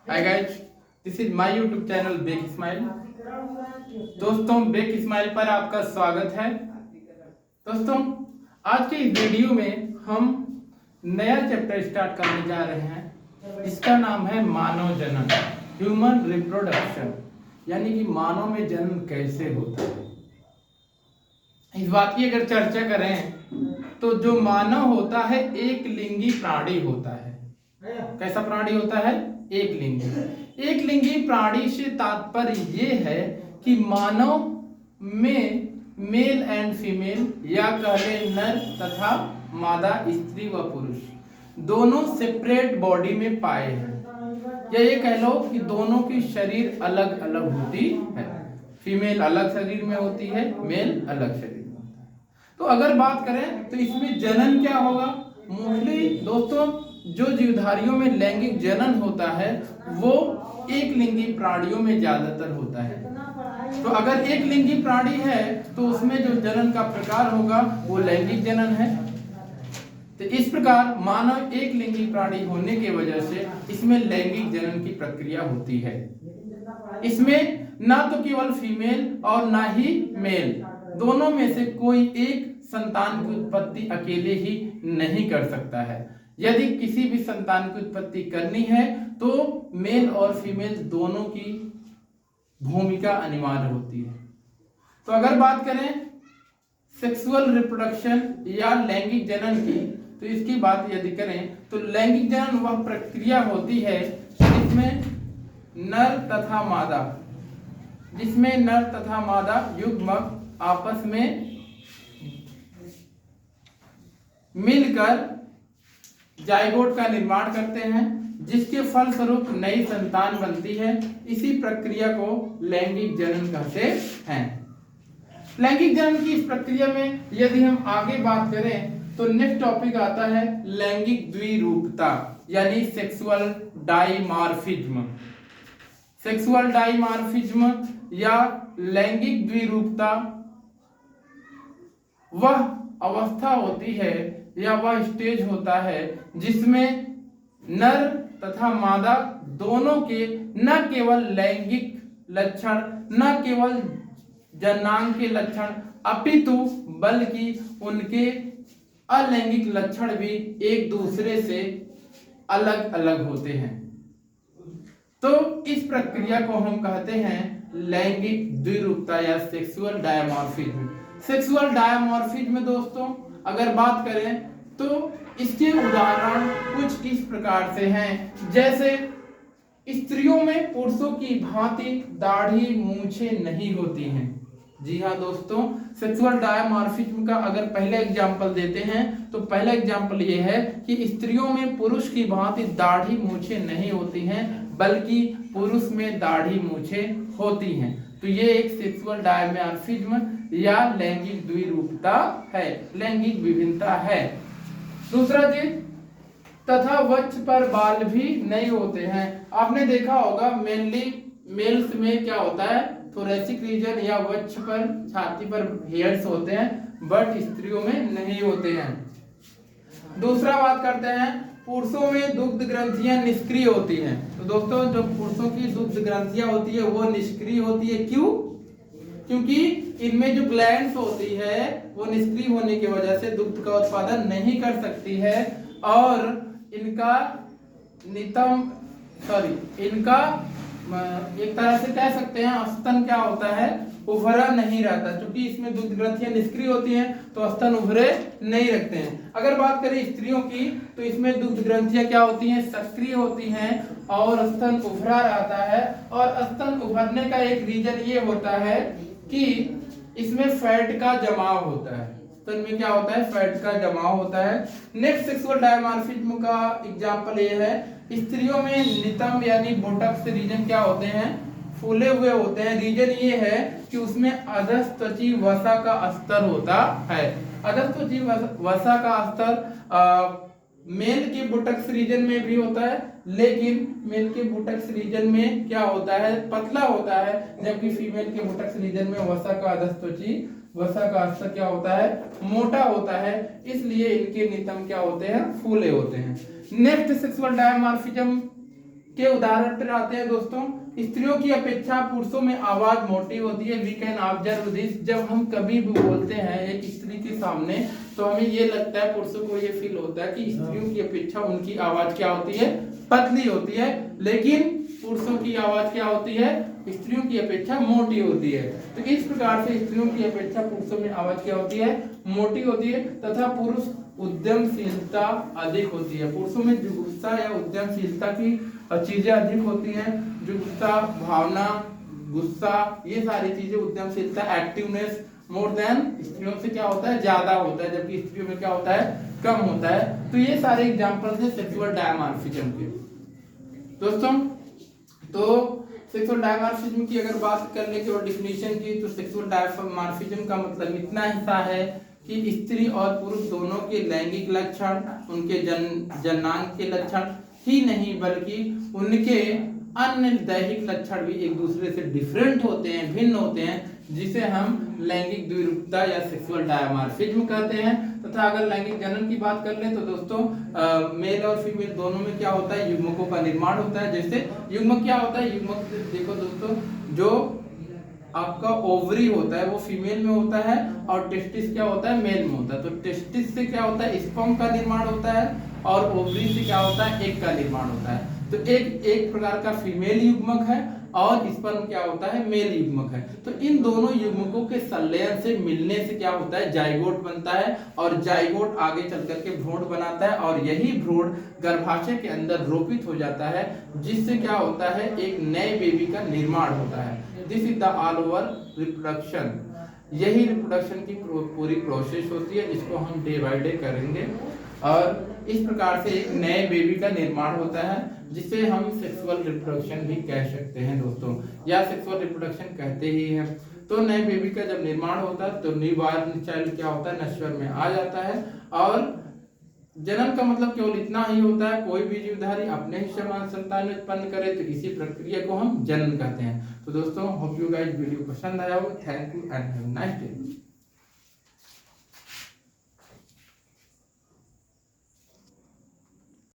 Hi guys, this is my YouTube channel bake smile. दोस्तों, bake smile पर आपका स्वागत है। दोस्तों, आज के इस वीडियो में हम नया चैप्टर स्टार्ट करने जा रहे हैं। इसका नाम है मानव जन्म, ह्यूमन रिप्रोडक्शन, यानी कि मानव में जन्म कैसे होता है। इस बात की अगर चर्चा करें तो जो मानव होता है एक लिंगी प्राणी होता है। कैसा प्राणी होता है? एक लिंगी। एक लिंगी प्राणी से तात्पर्य ये है कि मानव में मेल एंड फीमेल या कहले नर तथा मादा, स्त्री व पुरुष दोनों सेपरेट बॉडी में पाए हैं, या ये कह लो कि दोनों की शरीर अलग अलग होती है। फीमेल अलग शरीर में होती है, मेल अलग शरीर में होता है। तो अगर बात करें तो इसमें जनन क्या होगा? मोस्टली दोस्तों, जो जीवधारियों में लैंगिक जनन होता है वो एक लिंगी प्राणियों में ज्यादातर होता है। तो अगर एक लिंगी प्राणी है तो उसमें जो जनन का प्रकार होगा वो लैंगिक जनन है। तो इस प्रकार मानव एक लिंगी प्राणी होने की वजह से इसमें लैंगिक जनन की प्रक्रिया होती है। इसमें ना तो केवल फीमेल और ना ही मेल, दोनों में से कोई एक संतान की उत्पत्ति अकेले ही नहीं कर सकता है। यदि किसी भी संतान की उत्पत्ति करनी है तो मेल और फीमेल दोनों की भूमिका अनिवार्य होती है। तो अगर बात करें सेक्सुअल रिप्रोडक्शन या लैंगिक जनन की, तो इसकी बात यदि करें तो लैंगिक जनन वह प्रक्रिया होती है जिसमें नर तथा मादा युग्मक आपस में मिलकर जाइगोट का निर्माण करते हैं, जिसके फलस्वरूप नई संतान बनती है। इसी प्रक्रिया को लैंगिक जनन कहते हैं। लैंगिक जनन की इस प्रक्रिया में यदि हम आगे बात करें तो नेक्स्ट टॉपिक आता है लैंगिक द्विरूपता, यानी सेक्सुअल डाइमॉर्फिज्म। सेक्सुअल डाइमॉर्फिज्म या लैंगिक द्विरूपता वह अवस्था होती है या वह स्टेज होता है जिसमें नर तथा मादा दोनों के न केवल लैंगिक लक्षण, न केवल जनांग के लक्षण, अपितु बल्कि उनके अलैंगिक लक्षण भी एक दूसरे से अलग अलग होते हैं। तो इस प्रक्रिया को हम कहते हैं लैंगिक द्विरूपता या सेक्सुअल डायमॉर्फिज्म। सेक्सुअल डायमॉर्फिज्म में दोस्तों अगर बात करें तो इसके उदाहरण कुछ इस प्रकार से हैं, जैसे स्त्रियों में पुरुषों की भांति दाढ़ी मूछे नहीं होती हैं। जी हाँ दोस्तों, सेक्सुअल डायमॉर्फिज्म का अगर पहला एग्जांपल देते हैं तो पहला एग्जांपल ये है कि स्त्रियों में पुरुष की भांति दाढ़ी मूछे नहीं होती हैं, बल्कि पुरुष में दाढ़ी मूछे होती हैं। तो ये एक सेक्सुअल डायमॉर्फिज्म या लैंगिक द्विरूपता है, लैंगिक विभिन्नता है। दूसरा चीज, तथा वक्ष पर बाल भी नहीं होते हैं। आपने देखा होगा मेनली मेल्स में क्या होता है, थोरेसिक रीजन या वक्ष पर, छाती पर हेयर्स होते हैं, बट स्त्रियों में नहीं होते हैं। दूसरा बात करते हैं, पुरुषों में दुग्ध ग्रंथियां निष्क्रिय होती हैं। तो दोस्तों, जो पुरुषों की दुग्ध ग्रंथियां होती है वो निष्क्रिय होती है। क्यों? क्योंकि इनमें जो ग्लैंड्स होती है वो निष्क्रिय होने की वजह से दुग्ध का उत्पादन नहीं कर सकती है, और इनका एक तरह से कह सकते हैं स्तन क्या होता है, उभरा नहीं रहता। क्योंकि इसमें दुग्ध ग्रंथियां निष्क्रिय होती हैं तो स्तन उभरे नहीं रखते हैं। अगर बात करें स्त्रियों की तो इसमें दुग्ध ग्रंथियां क्या होती हैं, सक्रिय होती हैं और स्तन उभरा रहता है। और स्तन उभरने का एक रीजन ये होता है कि इसमें फैट का जमाव होता है। स्तन में क्या होता है, फैट का जमाव होता है। नेक्स्ट सेक्सुअल डायमॉर्फिज्म का एग्जांपल ये है, स्त्रियों में नितंब यानी बोटक्स रीजन क्या होते हैं, फूले हुए होते हैं। रीजन ये है कि उसमें अधस्त्वची वसा का स्तर होता है। अधस्त्वची वसा का स्तर मेल के बोटक्स रीजन में भी होता है, लेकिन मेल के बोटक्स रीजन में क्या होता है, पतला होता है, जबकि फीमेल के बोटक्स रीजन में वसा का अधस्त्वची वसा का स्तर क्या होता है, मोटा होता है, इसलिए इनके नितंब क्या होते हैं, फूले होते हैं। नेक्स्ट सेक्सुअल डायमॉर्फिज्म के उदाहरण पर आते हैं दोस्तों। स्त्रियों की अपेक्षा पुरुषों में आवाज मोटी होती है। We can observe this. जब हम कभी भी बोलते हैं एक स्त्री के सामने तो हमें ये लगता है, पुरुषों को ये फील होता है कि स्त्रियों की अपेक्षा उनकी आवाज क्या होती है, पतली होती है, लेकिन पुरुषों की आवाज क्या होती है, स्त्रियों की अपेक्षा मोटी होती है। तो इस प्रकार से स्त्रियों की अपेक्षा पुरुषों में आवाज क्या होती है, मोटी होती है, तथा पुरुष उद्यमशीलता अधिक होती है। पुरुषों में जुगुप्सा या उद्यमशीलता की चीजें अधिक होती हैं। जुगुप्सा भावना, गुस्सा, ये सारी चीजें, उद्यमशीलता, एक्टिवनेस मोर देन स्त्रियों से क्या होता है, ज्यादा होता है, जबकि स्त्रियों में क्या होता है, कम होता है। तो ये सारे एग्जांपल्स हैं सेक्सुअल डायमॉर्फिज्म के दोस्तों। तो सेक्सुअल डायमॉर्फिज्म की अगर बात कर ले और डिफिनीशन की, तो सेक्सुअल डायमॉर्फिज्म का मतलब इतना हिस्सा है कि स्त्री और पुरुष दोनों के लैंगिक लक्षण, उनके जन्नांग के लक्षण ही नहीं बल्कि उनके अन्य दैहिक लक्षण भी एक दूसरे से डिफरेंट होते हैं, भिन्न होते हैं, जिसे हम लैंगिक द्विरूपता या सेक्सुअल डायमॉर्फिज्म कहते हैं। तथा अगर लैंगिक जनन की बात कर लें तो दोस्तों मेल और फीमेल दोनों में क्या होता है, युग्मकों का निर्माण होता है। जैसे युग्मक क्या होता है, युग्मक देखो दोस्तों, जो आपका ओवरी होता है वो फीमेल में होता है और टेस्टिस क्या होता है, मेल में होता है। तो टेस्टिस से क्या होता है, स्पर्म का निर्माण होता है और ओवरी से क्या होता है, एग का निर्माण होता है। तो एक प्रकार का फीमेल युग्मक है और स्पर्म क्या होता है, मेल युग्मक है। तो इन दोनों युग्मकों के संलयन से मिलने से क्या होता है, जाइगोट बनता है और जाइगोट आगे चल करके भ्रूण बनाता है और यही भ्रूण गर्भाशय के अंदर रोपित हो जाता है, जिससे क्या होता है, एक नए बेबी का निर्माण होता है। This is the all over reproduction. यही रिप्रोडक्शन की पूरी प्रोसेस होती है, जिसको हम डे बाय डे करेंगे और इस प्रकार से एक नए बेबी का निर्माण होता है, जिसे हम सेक्सुअल रिप्रोडक्शन भी कह सकते हैं दोस्तों, या सेक्सुअल रिप्रोडक्शन कहते ही हैं। तो नए बेबी का जब निर्माण होता है तो न्यूबॉर्न चाइल्ड क्या होता है, नश्वर में आ जाता है। और जनन का मतलब केवल इतना ही होता है, कोई भी जीवधारी अपने ही समान संतान उत्पन्न करे, तो इसी प्रक्रिया को हम जनन कहते हैं। तो दोस्तों होप यू गाइस वीडियो पसंद आया हो। Thank you and have a nice day.